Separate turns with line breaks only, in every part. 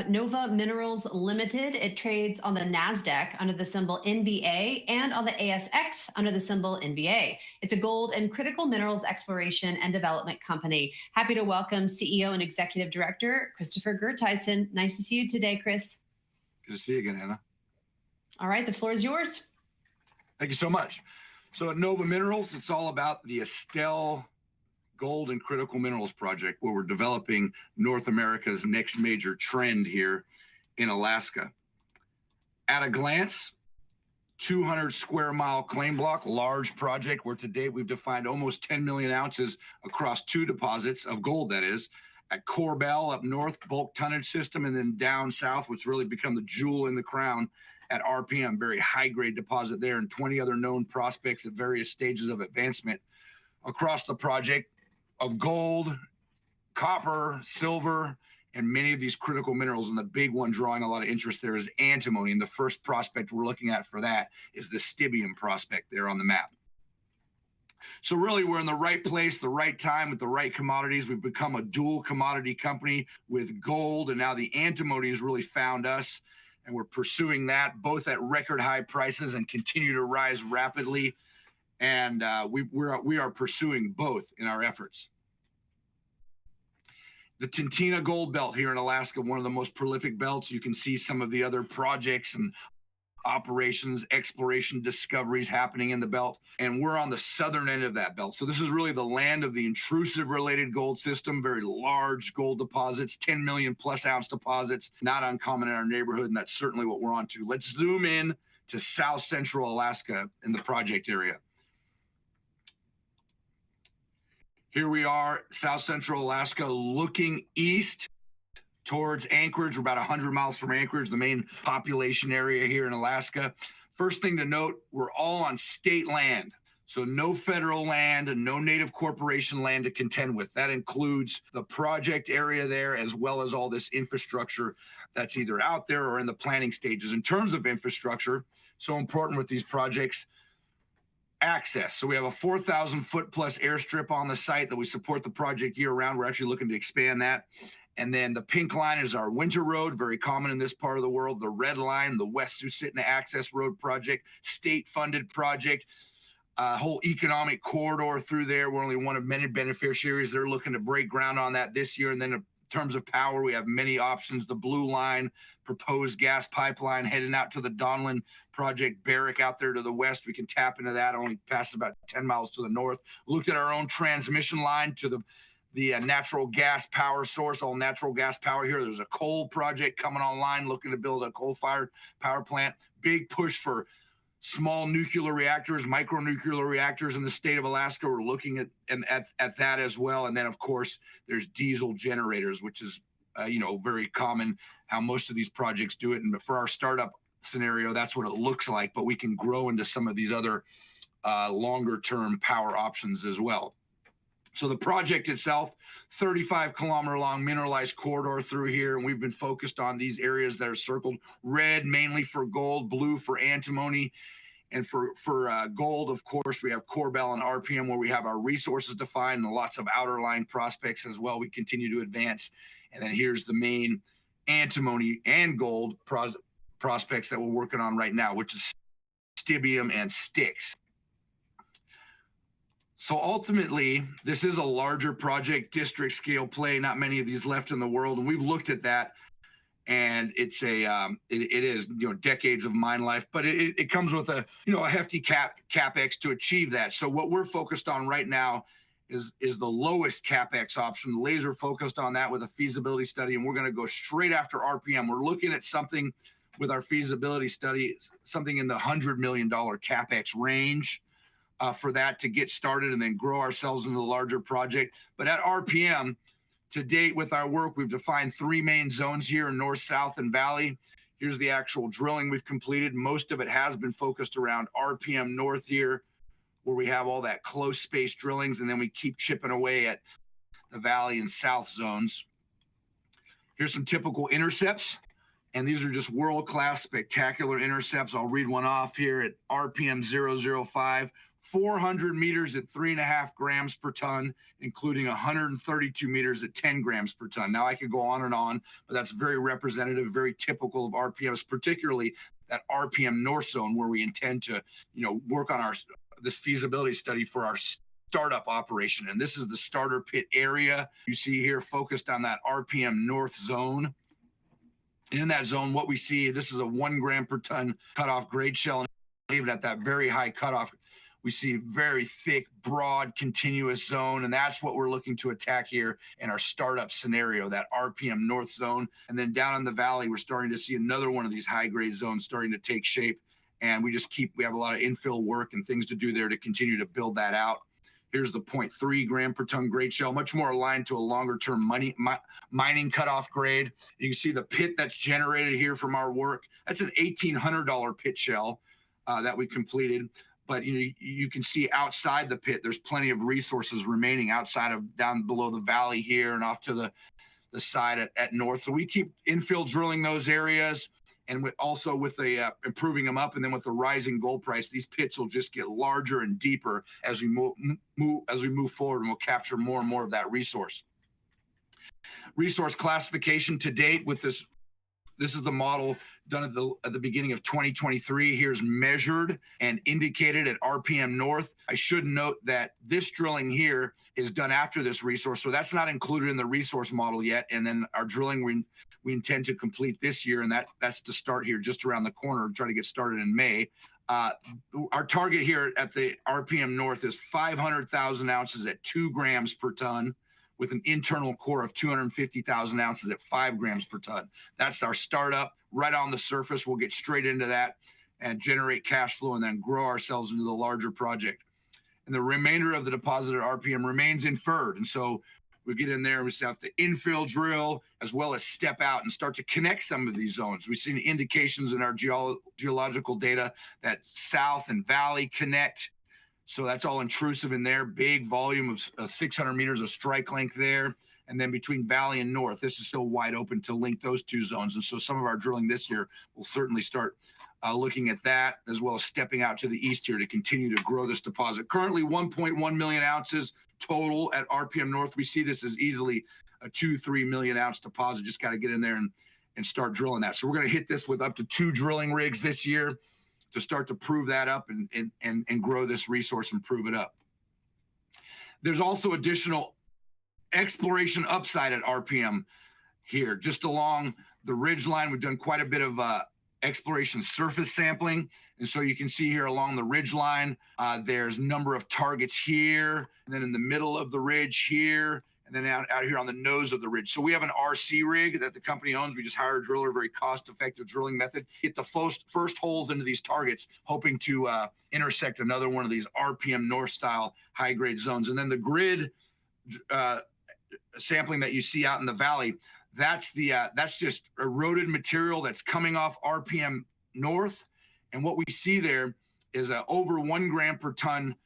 Nova Minerals Limited. It trades on the NASDAQ under the symbol NBA and on the ASX under the symbol NBA. It's a gold and critical minerals exploration and development company. Happy to welcome CEO and Executive Director Christopher Gerteisen. Nice to see you today, Chris.
Good to see you again, Anna.
All right, the floor is yours.
Thank you so much. So at Nova Minerals, it's all about the Estelle Gold and Critical Minerals Project, where we're developing North America's next major trend here in Alaska. At a glance, 200 square mile claim block, large project where to date we've defined almost 10 million ounces across 2 deposits of gold, that is, at Corbell up north, bulk tonnage system, and then down south, which really become the jewel in the crown at RPM, very high grade deposit there, and 20 other known prospects at various stages of advancement across the project of gold, copper, silver, and many of these critical minerals. And the big one drawing a lot of interest there is antimony. And the first prospect we're looking at for that is the Stibium prospect there on the map. So really, we're in the right place, the right time with the right commodities. We've become a dual commodity company with gold, and now the antimony has really found us. And we're pursuing that both at record high prices and continue to rise rapidly. And we are pursuing both in our efforts. The Tintina Gold Belt here in Alaska, one of the most prolific belts. You can see some of the other projects and operations, exploration, discoveries happening in the belt. And we're on the southern end of that belt. So this is really the land of the intrusive related gold system, very large gold deposits, 10 million plus ounce deposits, not uncommon in our neighborhood. And that's certainly what we're on to. Let's zoom in to South Central Alaska in the project area. Here we are, South Central Alaska, looking east towards Anchorage. We're about 100 miles from Anchorage, the main population area here in Alaska. First thing to note, we're all on state land. So no federal land and no native corporation land to contend with. That includes the project area there, as well as all this infrastructure that's either out there or in the planning stages. In terms of infrastructure, so important with these projects, access. So we have a 4,000 foot plus airstrip on the site that we support the project year round. We're actually looking to expand that. And then the pink line is our winter road, very common in this part of the world. The red line, the West Susitna Access Road project, state funded project, whole economic corridor through there. We're only one of many beneficiaries. They're looking to break ground on that this year. And then in terms of power, we have many options. The blue line, proposed gas pipeline heading out to the Donlin project, Barrick out there to the west. We can tap into that, only passes about 10 miles to the north. Looked at our own transmission line to the natural gas power source, all natural gas power here. There's a coal project coming online, looking to build a coal-fired power plant. Big push for small nuclear reactors, micronuclear reactors in the state of Alaska. We're looking at that as well. And then, of course, there's diesel generators, which is, very common how most of these projects do it. And for our startup scenario, that's what it looks like. But we can grow into some of these other longer-term power options as well. So the project itself, 35-kilometer long mineralized corridor through here, and we've been focused on these areas that are circled red, mainly for gold, blue for antimony, and for gold, of course, we have Corbell and RPM, where we have our resources defined and lots of outer line prospects as well. We continue to advance, and then here's the main antimony and gold prospects that we're working on right now, which is Stibium and Styx. So ultimately, this is a larger project, district scale play, not many of these left in the world. And we've looked at that, and it's it is, decades of mine life, but it comes with a hefty CapEx to achieve that. So what we're focused on right now is the lowest CapEx option, laser focused on that with a feasibility study. And we're going to go straight after RPM. We're looking at something with our feasibility study, something in the $100 million CapEx range. For that to get started and then grow ourselves into a larger project. But at RPM, to date with our work, we've defined 3 main zones here in north, south, and valley. Here's the actual drilling we've completed. Most of it has been focused around RPM north here, where we have all that close space drillings, and then we keep chipping away at the valley and south zones. Here's some typical intercepts. And these are just world-class, spectacular intercepts. I'll read one off here at RPM 005. 400 meters at 3.5 grams per ton, including 132 meters at 10 grams per ton. Now I could go on, but that's very representative, very typical of RPMs, particularly that RPM North Zone where we intend to, work on this feasibility study for our startup operation. And this is the starter pit area you see here, focused on that RPM North Zone. And in that zone, what we see, this is a 1 gram per ton cutoff grade shell. And even at that very high cutoff, we see very thick, broad, continuous zone. And that's what we're looking to attack here in our startup scenario, that RPM North Zone. And then down in the valley, we're starting to see another one of these high grade zones starting to take shape. And we have a lot of infill work and things to do there to continue to build that out. Here's the 0.3 gram per ton grade shell, much more aligned to a longer term mining cutoff grade. You can see the pit that's generated here from our work. That's an $1,800 pit shell that we completed. But you can see outside the pit, there's plenty of resources remaining outside of down below the valley here and off to the side at north. So we keep infill drilling those areas. And also with the improving them up, and then with the rising gold price, these pits will just get larger and deeper as we move forward, and we'll capture more and more of that resource. Resource classification to date with this is the model done at the beginning of 2023. Here's measured and indicated at RPM North. I should note that this drilling here is done after this resource, so that's not included in the resource model yet. And then our drilling we intend to complete this year, and that's to start here just around the corner, try to get started in May. Our target here at the RPM North is 500,000 ounces at 2 grams per ton, with an internal core of 250,000 ounces at 5 grams per ton. That's our startup right on the surface. We'll get straight into that and generate cash flow and then grow ourselves into the larger project. And the remainder of the deposit at RPM remains inferred. And so we get in there and we have to infill drill as well as step out and start to connect some of these zones. We've seen indications in our geological data that south and valley connect. So that's all intrusive in there. Big volume of 600 meters of strike length there. And then between valley and north, this is still wide open to link those two zones. And so some of our drilling this year will certainly start looking at that, as well as stepping out to the east here to continue to grow this deposit. Currently 1.1 million ounces total at RPM North. We see this as easily a 2-3 million ounce deposit. Just got to get in there and start drilling that. So we're going to hit this with up to 2 drilling rigs this year to start to prove that up and grow this resource and prove it up. There's also additional exploration upside at RPM here. Just along the ridge line, we've done quite a bit of exploration surface sampling. And so you can see here along the ridge line, there's a number of targets here, and then in the middle of the ridge here, and then out here on the nose of the ridge. So we have an RC rig that the company owns. We just hire a driller, very cost-effective drilling method, hit the first holes into these targets, hoping to intersect another one of these RPM North style high-grade zones. And then the grid sampling that you see out in the valley, that's just eroded material that's coming off RPM North. And what we see there is a over 1 gram per ton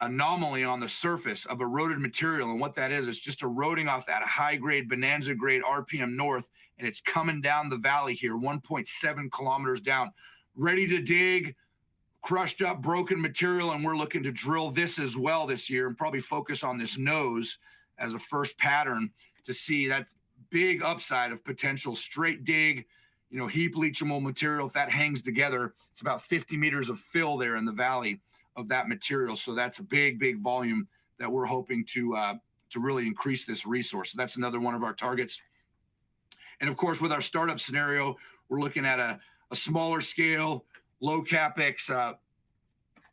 anomaly on the surface of eroded material. And what that is just eroding off that high grade bonanza grade RPM North, and it's coming down the valley here 1.7 kilometers down, ready to dig, crushed up broken material. And we're looking to drill this as well this year and probably focus on this nose as a first pattern to see that big upside of potential straight dig, heap leachable material. If that hangs together, it's about 50 meters of fill there in the valley of that material. So that's a big volume that we're hoping to really increase this resource. So that's another one of our targets. And of course, with our startup scenario, we're looking at a smaller scale, low capex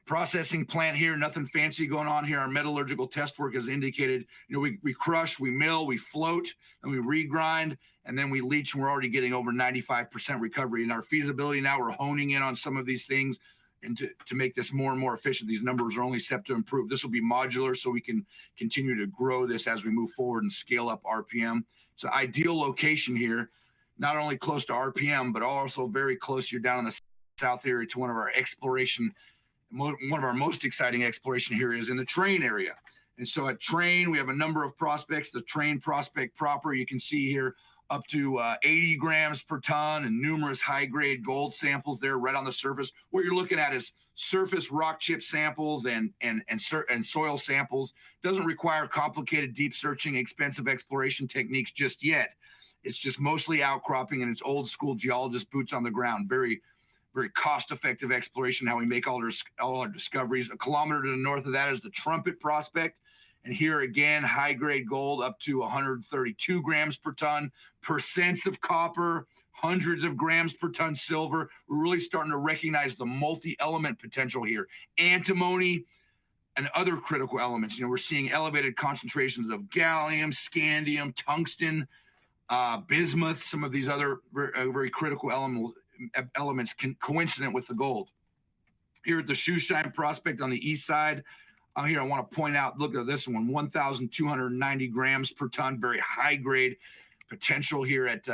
processing plant here. Nothing fancy going on here. Our metallurgical test work has indicated, we crush, we mill, we float, and we regrind, and then we leach, and we're already getting over 95% recovery. In our feasibility now, we're honing in on some of these things and to make this more and more efficient. These numbers are only set to improve. This will be modular so we can continue to grow this as we move forward and scale up RPM. It's an ideal location here, not only close to RPM, but also very close here down in the south area to one of our most exciting exploration here is in the Train area. And so at Train, we have a number of prospects. The Train prospect proper, you can see here, up to 80 grams per ton and numerous high-grade gold samples there right on the surface. What you're looking at is surface rock chip samples and soil samples. Doesn't require complicated deep searching, expensive exploration techniques just yet. It's just mostly outcropping, and it's old school geologist boots on the ground. Very, very cost-effective exploration, how we make all our discoveries. A kilometer to the north of that is the Trumpet Prospect. And here again, high-grade gold up to 132 grams per ton, percents of copper, hundreds of grams per ton silver. We're really starting to recognize the multi-element potential here. Antimony and other critical elements. We're seeing elevated concentrations of gallium, scandium, tungsten, bismuth, some of these other very critical elements coincident with the gold. Here at the Shoeshine Prospect on the east side, here I want to point out, look at this one, 1,290 grams per ton, very high grade potential here at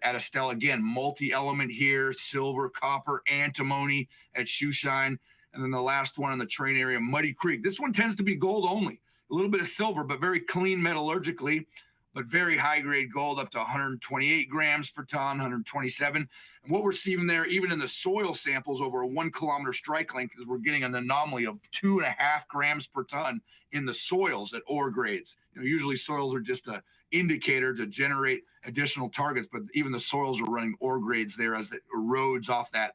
Estelle. Again, multi-element here, silver, copper, antimony at Shoeshine. And then the last one in the terrain area, Muddy Creek. This one tends to be gold only, a little bit of silver, but very clean metallurgically, but very high grade gold up to 128 grams per ton, 127. And what we're seeing there, even in the soil samples over a 1 kilometer strike length, is we're getting an anomaly of 2.5 grams per ton in the soils at ore grades. Usually soils are just an indicator to generate additional targets, but even the soils are running ore grades there as it erodes off that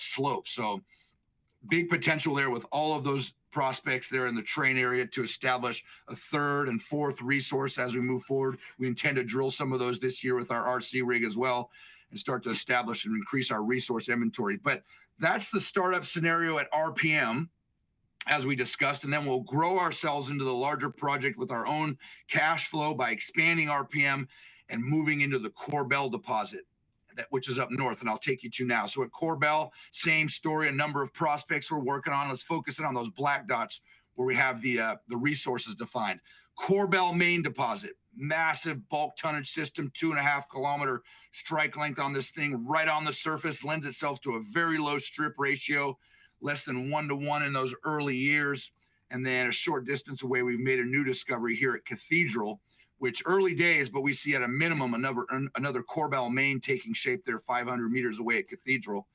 slope. So big potential there with all of those prospects there in the terrain area to establish a third and fourth resource as we move forward. We intend to drill some of those this year with our RC rig as well and start to establish and increase our resource inventory. But that's the startup scenario at RPM, as we discussed, and then we'll grow ourselves into the larger project with our own cash flow by expanding RPM and moving into the Corbell deposit, which is up north, and I'll take you to now. So at Corbell, same story, a number of prospects we're working on. Let's focus in on those black dots where we have the resources defined. Corbell main deposit, massive bulk tonnage system, 2.5 kilometer strike length on this thing, right on the surface, lends itself to a very low strip ratio, less than 1-to-1 in those early years. And then a short distance away, we've made a new discovery here at Cathedral, which early days, but we see at a minimum another Corbell main taking shape there 500 meters away at Cathedral.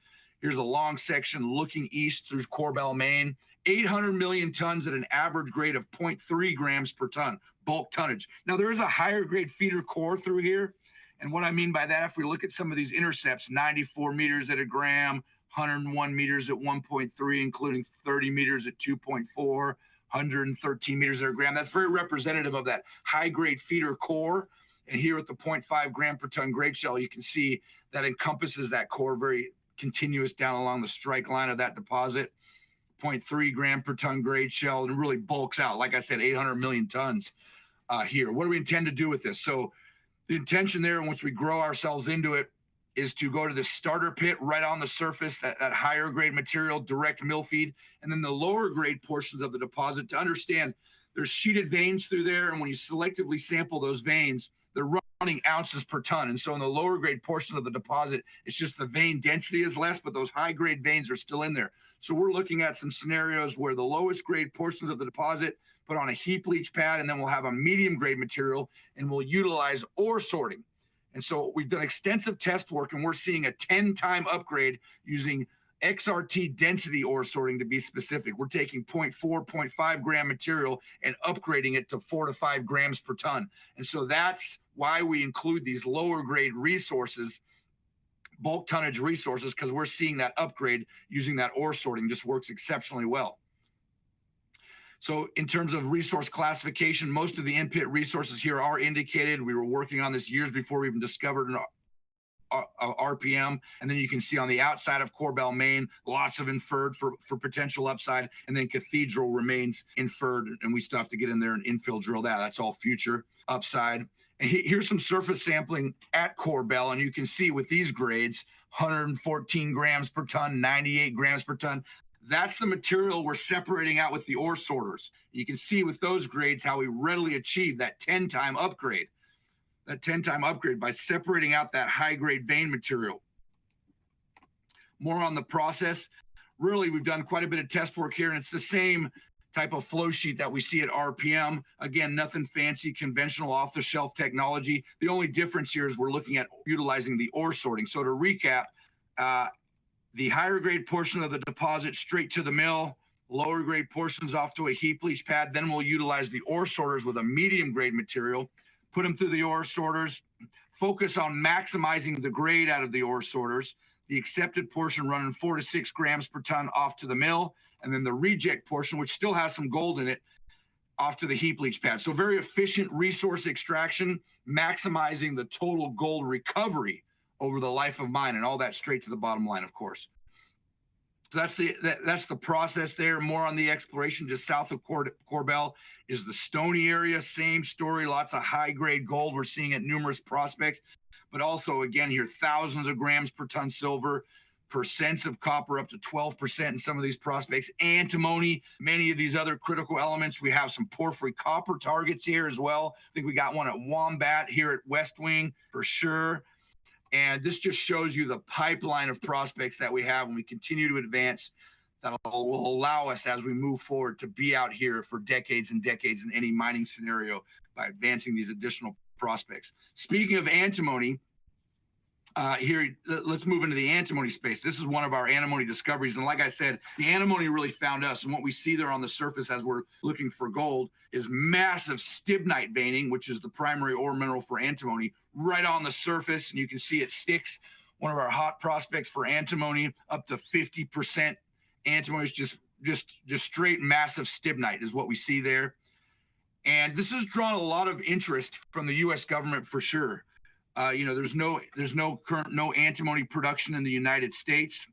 Here's a long section looking east through Corbell main, 800 million tons at an average grade of 0.3 grams per ton, bulk tonnage. Now, there is a higher grade feeder core through here. And what I mean by that, if we look at some of these intercepts, 94 meters at a gram, 101 meters at 1.3, including 30 meters at 2.4, 113 meters at a gram. That's very representative of that high-grade feeder core. And here at the 0.5 gram per ton grade shell, you can see that encompasses that core very continuous down along the strike line of that deposit. 0.3 gram per ton grade shell, and really bulks out. Like I said, 800 million tons here. What do we intend to do with this? So the intention there, once we grow ourselves into it, is to go to the starter pit right on the surface, that higher grade material, direct mill feed, and then the lower grade portions of the deposit to understand there's sheeted veins through there. And when you selectively sample those veins, they're running ounces per ton. And so in the lower grade portion of the deposit, it's just the vein density is less, but those high grade veins are still in there. So we're looking at some scenarios where the lowest grade portions of the deposit put on a heap leach pad, and then we'll have a medium grade material, and we'll utilize ore sorting. And so we've done extensive test work, and we're seeing a 10-time upgrade using XRT density ore sorting to be specific. We're taking 0.4, 0.5 gram material and upgrading it to 4 to 5 grams per ton. And so that's why we include these lower grade resources, bulk tonnage resources, because we're seeing that upgrade using that ore sorting just works exceptionally well. So in terms of resource classification, most of the in-pit resources here are indicated. We were working on this years before we even discovered an RPM. And then you can see on the outside of Corbell main, lots of inferred for potential upside. And then Cathedral remains inferred, and we still have to get in there and infill drill that. That's all future upside. And here's some surface sampling at Corbell, and you can see with these grades, 114 grams per ton, 98 grams per ton. That's the material we're separating out with the ore sorters. You can see with those grades how we readily achieve that 10-time upgrade. That 10-time upgrade by separating out that high-grade vein material. More on the process. Really, we've done quite a bit of test work here, and it's the same type of flow sheet that we see at RPM. Again, nothing fancy, conventional off-the-shelf technology. The only difference here is we're looking at utilizing the ore sorting. So to recap, The higher grade portion of the deposit straight to the mill, lower grade portions off to a heap leach pad. Then we'll utilize the ore sorters with a medium grade material, put them through the ore sorters, focus on maximizing the grade out of the ore sorters, the accepted portion running 4 to 6 grams per ton off to the mill, and then the reject portion, which still has some gold in it, off to the heap leach pad. So very efficient resource extraction, maximizing the total gold recovery over the life of mine, and all that straight to the bottom line, of course. So that's the process there. More on the exploration just south of Corbell is the Stony area. Same story, lots of high-grade gold we're seeing at numerous prospects, but also, again, here, thousands of grams per ton silver, percents of copper up to 12% in some of these prospects, antimony, many of these other critical elements. We have some porphyry copper targets here as well. I think we got one at Wombat here at West Wing for sure. And this just shows you the pipeline of prospects that we have when we continue to advance that will allow us as we move forward to be out here for decades and decades in any mining scenario by advancing these additional prospects. Speaking of antimony, here, let's move into the antimony space. This is one of our antimony discoveries. And like I said, the antimony really found us. And what we see there on the surface as we're looking for gold is massive stibnite veining, which is the primary ore mineral for antimony, right on the surface. And you can see it sticks. One of our hot prospects for antimony, up to 50% antimony is just straight massive stibnite is what we see there. And this has drawn a lot of interest from the U.S. government for sure. There's no current antimony production in the United States,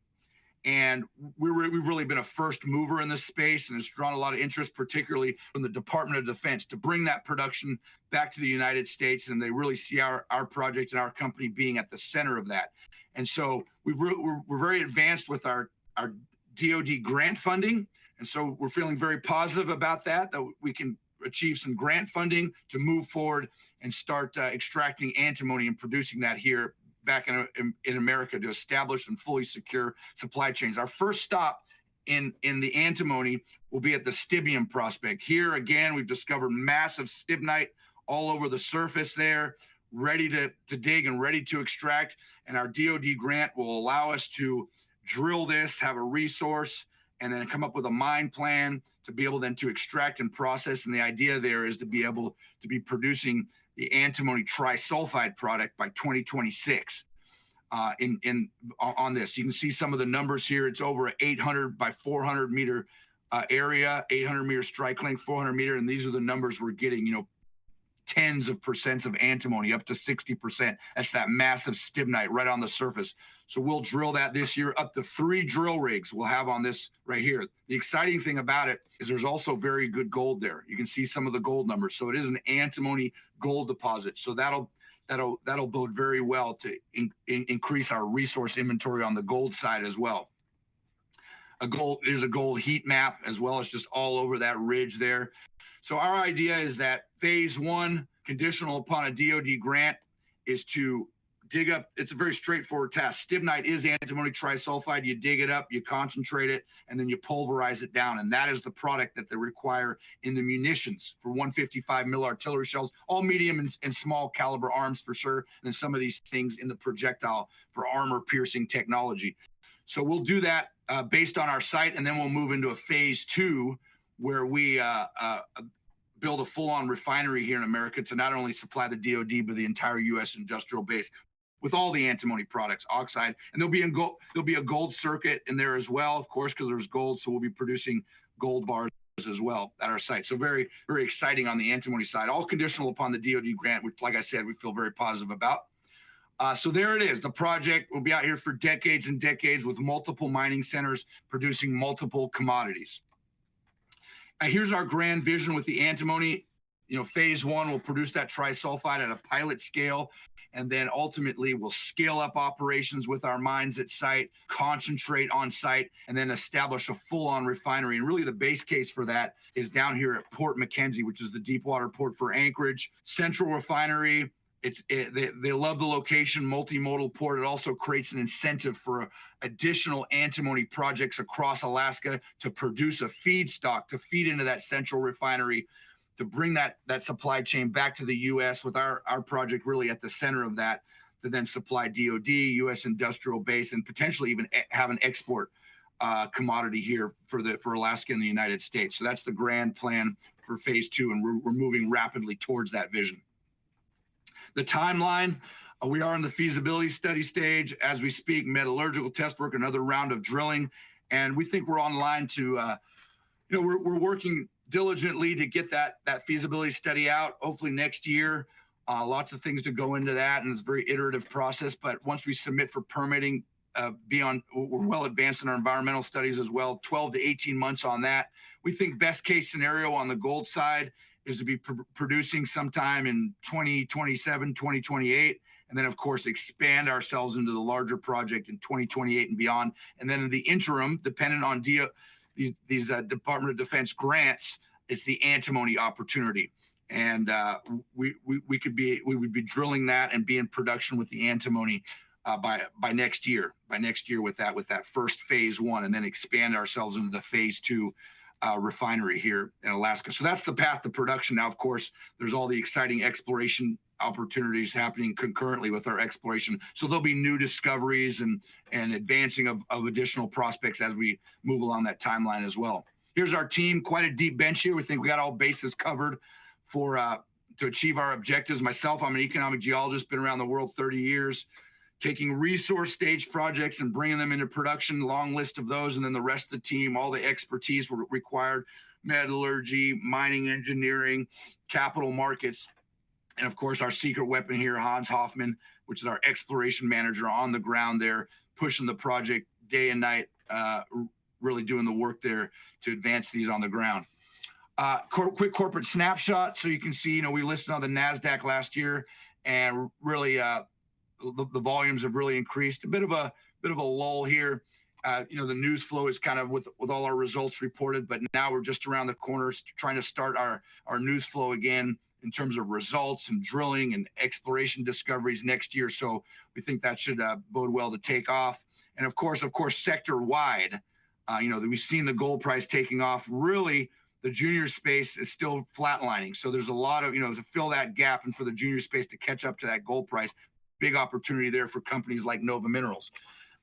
and we've really been a first mover in this space, and it's drawn a lot of interest, particularly from the Department of Defense, to bring that production back to the United States, and they really see our project and our company being at the center of that. And so we're very advanced with our DoD grant funding, and so we're feeling very positive about that we can achieve some grant funding to move forward and start extracting antimony and producing that here back in America to establish and fully secure supply chains. Our first stop in the antimony will be at the Stibium prospect. Here again, we've discovered massive stibnite all over the surface there, ready to dig and ready to extract. And our DoD grant will allow us to drill this, have a resource, and then come up with a mine plan to be able then to extract and process. And the idea there is to be able to be producing the antimony trisulfide product by 2026 on this. You can see some of the numbers here. It's over 800 by 400 meter area, 800 meter strike length, 400 meter. And these are the numbers we're getting, tens of percents of antimony, up to 60%. That's that massive stibnite right on the surface. So we'll drill that this year. Up to 3 drill rigs we'll have on this right here. The exciting thing about it is there's also very good gold there. You can see some of the gold numbers. So it is an antimony gold deposit. So that'll bode very well to increase our resource inventory on the gold side as well. There's a gold heat map as well as just all over that ridge there. So our idea is that phase 1, conditional upon a DoD grant, is to dig up. It's a very straightforward task. Stibnite is antimony trisulfide. You dig it up, you concentrate it, and then you pulverize it down. And that is the product that they require in the munitions for 155 mil artillery shells, all medium and small caliber arms for sure. And then some of these things in the projectile for armor piercing technology. So we'll do that based on our site, and then we'll move into a phase 2 where we build a full-on refinery here in America to not only supply the DoD, but the entire U.S. industrial base with all the antimony products, oxide. And there'll be a gold circuit in there as well, of course, because there's gold. So we'll be producing gold bars as well at our site. So very, very exciting on the antimony side, all conditional upon the DoD grant, which, like I said, we feel very positive about. So there it is. The project will be out here for decades and decades with multiple mining centers producing multiple commodities. Here's our grand vision with the antimony. Phase 1 will produce that trisulfide at a pilot scale, and then ultimately we'll scale up operations with our mines at site, concentrate on site, and then establish a full-on refinery. And really the base case for that is down here at Port McKenzie, which is the deep water port for Anchorage. Central refinery. They love the location, multimodal port. It also creates an incentive for additional antimony projects across Alaska to produce a feedstock to feed into that central refinery to bring that supply chain back to the U.S. with our project really at the center of that. to then supply DoD, U.S. industrial base, and potentially even have an export commodity here for Alaska and the United States. So that's the grand plan for phase 2, and we're moving rapidly towards that vision. The timeline, we are in the feasibility study stage as we speak, metallurgical test work, another round of drilling, and we think we're online to, we're working diligently to get that feasibility study out, hopefully next year. Lots of things to go into that, and it's a very iterative process. But once we submit for permitting, we're well advanced in our environmental studies as well, 12 to 18 months on that. We think best case scenario on the gold side is to be producing sometime in 2027, 2028, and then of course expand ourselves into the larger project in 2028 and beyond. And then in the interim, dependent on these Department of Defense grants, it's the antimony opportunity. And we would be drilling that and be in production with the antimony by next year. With that first phase 1, and then expand ourselves into the phase 2 refinery here in Alaska. So that's the path to production. Now, of course, there's all the exciting exploration opportunities happening concurrently with our exploration. So there'll be new discoveries and advancing of additional prospects as we move along that timeline as well. Here's our team, quite a deep bench here. We think we got all bases covered for to achieve our objectives. Myself, I'm an economic geologist, been around the world 30 years, taking resource stage projects and bringing them into production, long list of those, and then the rest of the team, all the expertise required, metallurgy, mining engineering, capital markets, and of course our secret weapon here, Hans Hoffman, which is our exploration manager on the ground there, pushing the project day and night, really doing the work there to advance these on the ground. Quick corporate snapshot. So you can see, we listed on the NASDAQ last year, and really the volumes have really increased. A bit of a lull here. The news flow is kind of with all our results reported, but now we're just around the corner trying to start our news flow again in terms of results and drilling and exploration discoveries next year. So we think that should bode well to take off. And of course, sector wide, we've seen the gold price taking off. Really, the junior space is still flatlining. So there's a lot of, to fill that gap and for the junior space to catch up to that gold price. Big opportunity there for companies like Nova Minerals.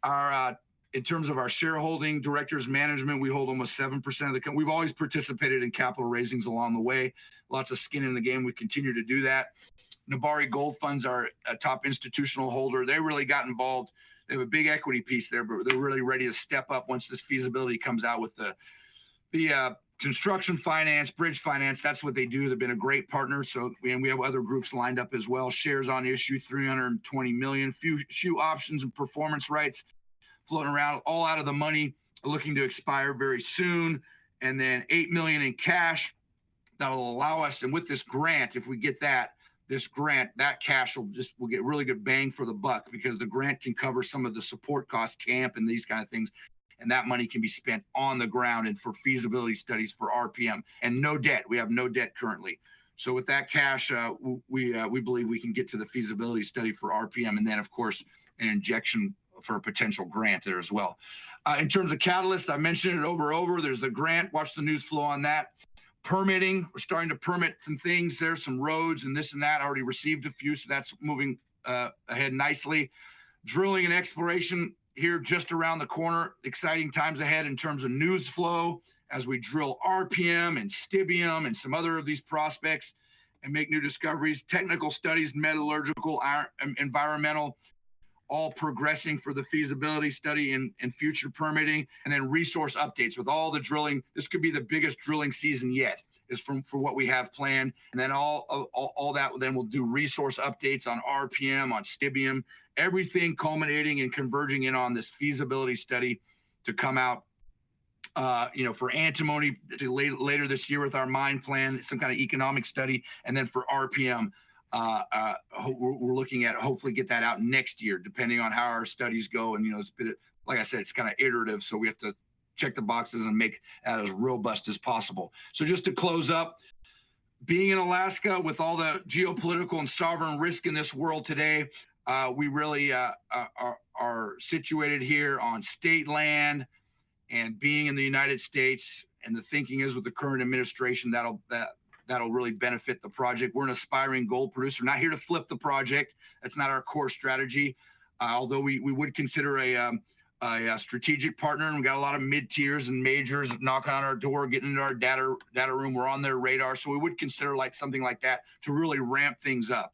In terms of our shareholding, directors, management, we hold almost 7% of the company. We've always participated in capital raisings along the way. Lots of skin in the game. We continue to do that. Nabari Gold Funds are a top institutional holder. They really got involved. They have a big equity piece there, but they're really ready to step up once this feasibility comes out with the construction finance, bridge finance. That's what they do. They've been a great partner. So we have other groups lined up as well. Shares on issue, 320 million. Few options and performance rights floating around, all out of the money, looking to expire very soon. And then 8 million in cash that'll allow us. And with this grant, if we get that cash will get really good bang for the buck, because the grant can cover some of the support costs, camp and these kind of things. And that money can be spent on the ground and for feasibility studies for RPM, and no debt. We have no debt currently. So with that cash, we believe we can get to the feasibility study for RPM, and then of course an injection for a potential grant there as well. In terms of catalysts, I mentioned it over. There's the grant. Watch the news flow on that. Permitting, we're starting to permit some things. There's some roads and this and that. Already received a few, so that's moving ahead nicely. Drilling and exploration here just around the corner. Exciting times ahead in terms of news flow as we drill RPM and Stibium and some other of these prospects and make new discoveries. Technical studies, metallurgical, environmental, all progressing for the feasibility study and future permitting. And then resource updates with all the drilling. This could be the biggest drilling season yet, is for what we have planned. And then all that, then we'll do resource updates on RPM, on Stibium, everything culminating and converging in on this feasibility study to come out, for antimony later this year with our mine plan, some kind of economic study. And then for RPM, we're looking at hopefully get that out next year, depending on how our studies go. And, it's been, like I said, it's kind of iterative. So we have to check the boxes and make that as robust as possible. So just to close up, being in Alaska with all the geopolitical and sovereign risk in this world today, we really are situated here on state land, and being in the United States. And the thinking is with the current administration, that that'll really benefit the project. We're an aspiring gold producer, not here to flip the project. That's not our core strategy. Although we would consider a strategic partner, and we got a lot of mid-tiers and majors knocking on our door, getting into our data room. We're on their radar, so we would consider like something like that to really ramp things up.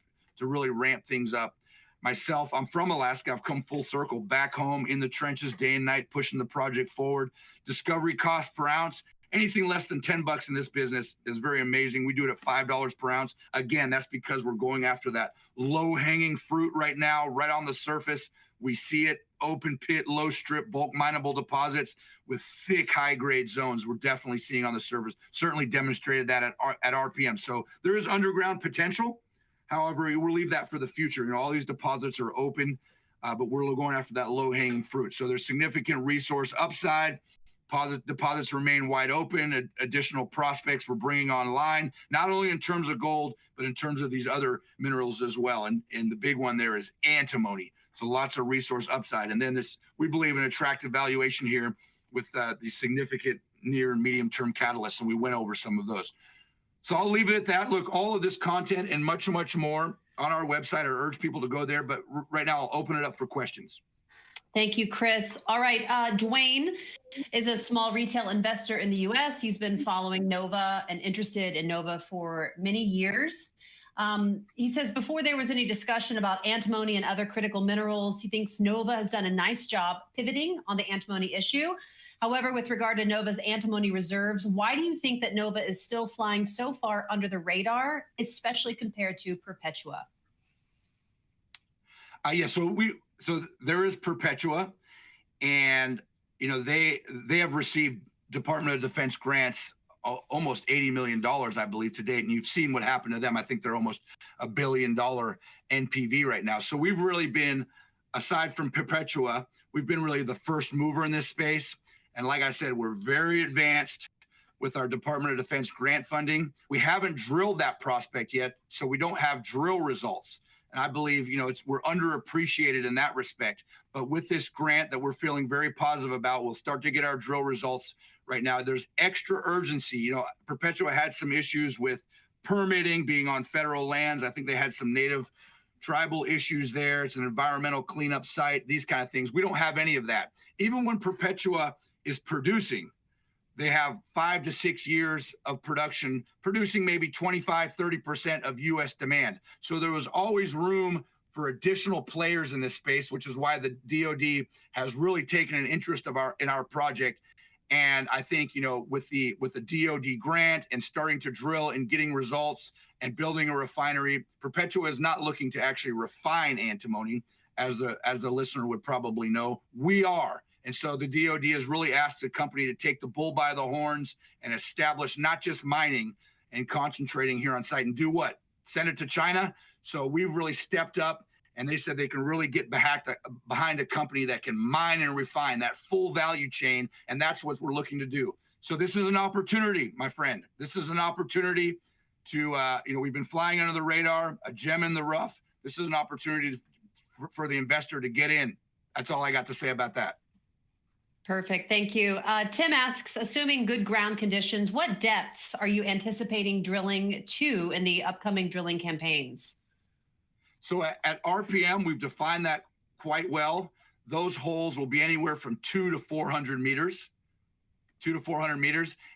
Myself, I'm from Alaska. I've come full circle back home in the trenches day and night, pushing the project forward. Discovery cost per ounce, anything less than $10 in this business is very amazing. We do it at $5 per ounce. Again, that's because we're going after that low-hanging fruit right now, right on the surface. We see it, open pit, low strip, bulk mineable deposits with thick, high-grade zones. We're definitely seeing on the surface. Certainly demonstrated that at RPM. So there is underground potential. However, we'll leave that for the future. You know, all these deposits are open, but we're going after that low-hanging fruit. So there's significant resource upside. Deposits remain wide open. Additional prospects we're bringing online, not only in terms of gold, but in terms of these other minerals as well. And the big one there is antimony. So lots of resource upside. And then we believe an attractive valuation here with these significant near and medium-term catalysts, and we went over some of those. So I'll leave it at that. Look, all of this content and much, much more on our website. I urge people to go there. But right now, I'll open it up for questions.
Thank you, Chris. All right. Dwayne is a small retail investor in the U.S. He's been following Nova and interested in Nova for many years. He says before there was any discussion about antimony and other critical minerals, he thinks Nova has done a nice job pivoting on the antimony issue. However, with regard to Nova's antimony reserves, why do you think that Nova is still flying so far under the radar, especially compared to Perpetua?
So there is Perpetua, and you know they have received Department of Defense grants almost $80 million, I believe, to date, and you've seen what happened to them. I think they're almost $1 billion NPV right now. So we've really been, aside from Perpetua, we've been really the first mover in this space. And like I said, we're very advanced with our Department of Defense grant funding. We haven't drilled that prospect yet, so we don't have drill results. And I believe, you know, we're underappreciated in that respect. But with this grant that we're feeling very positive about, we'll start to get our drill results right now. There's extra urgency. You know, Perpetua had some issues with permitting, being on federal lands. I think they had some native tribal issues there. It's an environmental cleanup site, these kind of things. We don't have any of that. Even when Perpetua is producing, they have 5 to 6 years of production, producing maybe 25-30% of U.S. demand. So there was always room for additional players in this space, which is why the DoD has really taken an interest in our project. And I think, you know, with the DoD grant and starting to drill and getting results and building a refinery, Perpetua is not looking to actually refine antimony, as the listener would probably know. We are. And so the DoD has really asked the company to take the bull by the horns and establish not just mining and concentrating here on site and do what? Send it to China. So we've really stepped up, and they said they can really get behind a company that can mine and refine that full value chain. And that's what we're looking to do. So this is an opportunity, my friend. This is an opportunity to, we've been flying under the radar, a gem in the rough. This is an opportunity for the investor to get in. That's all I got to say about that.
Perfect. Thank you. Tim asks, assuming good ground conditions, what depths are you anticipating drilling to in the upcoming drilling campaigns?
So at RPM, we've defined that quite well. Those holes will be anywhere from 200 to 400 meters.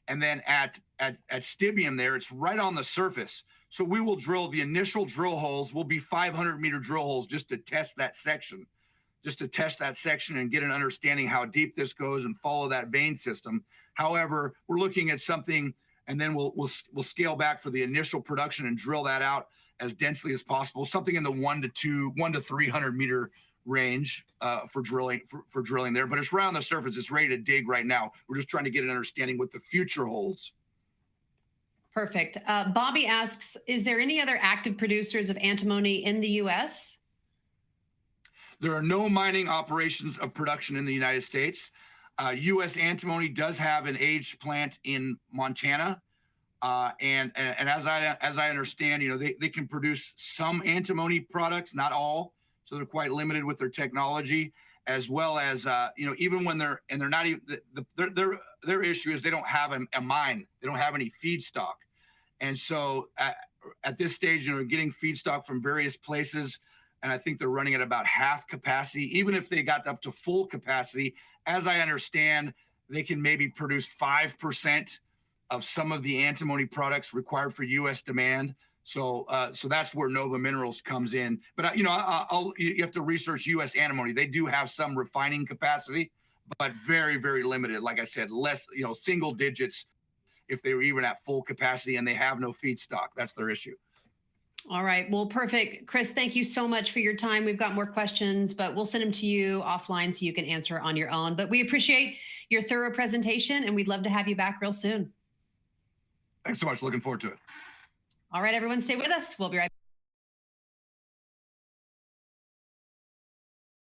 And then at Stibium there, it's right on the surface. So we will drill, the initial drill holes will be 500-meter drill holes just to test that section. And get an understanding how deep this goes and follow that vein system. However, we're looking at something, and then we'll scale back for the initial production and drill that out as densely as possible, something in the 100 to 300 meter range for drilling there. But it's right on the surface. It's ready to dig right now. We're just trying to get an understanding what the future holds.
Perfect. Bobby asks, is there any other active producers of antimony in the U.S.?
There are no mining operations of production in the United States. U.S. Antimony does have an aged plant in Montana. And as I understand, you know, they can produce some antimony products, not all. So they're quite limited with their technology, as well as, even when they're not even, their issue is they don't have a mine. They don't have any feedstock. And so at this stage, getting feedstock from various places, and I think they're running at about half capacity. Even if they got up to full capacity, as I understand, they can maybe produce 5% of some of the antimony products required for U.S. demand. So that's where Nova Minerals comes in. But you have to research U.S. antimony. They do have some refining capacity, but very, very limited. Like I said, less, single digits if they were even at full capacity, and they have no feedstock. That's their issue.
All right. Well, perfect. Chris, thank you so much for your time. We've got more questions, but we'll send them to you offline so you can answer on your own. But we appreciate your thorough presentation, and we'd love to have you back real soon.
Thanks so much. Looking forward to it.
All right, everyone, stay with us. We'll be right back.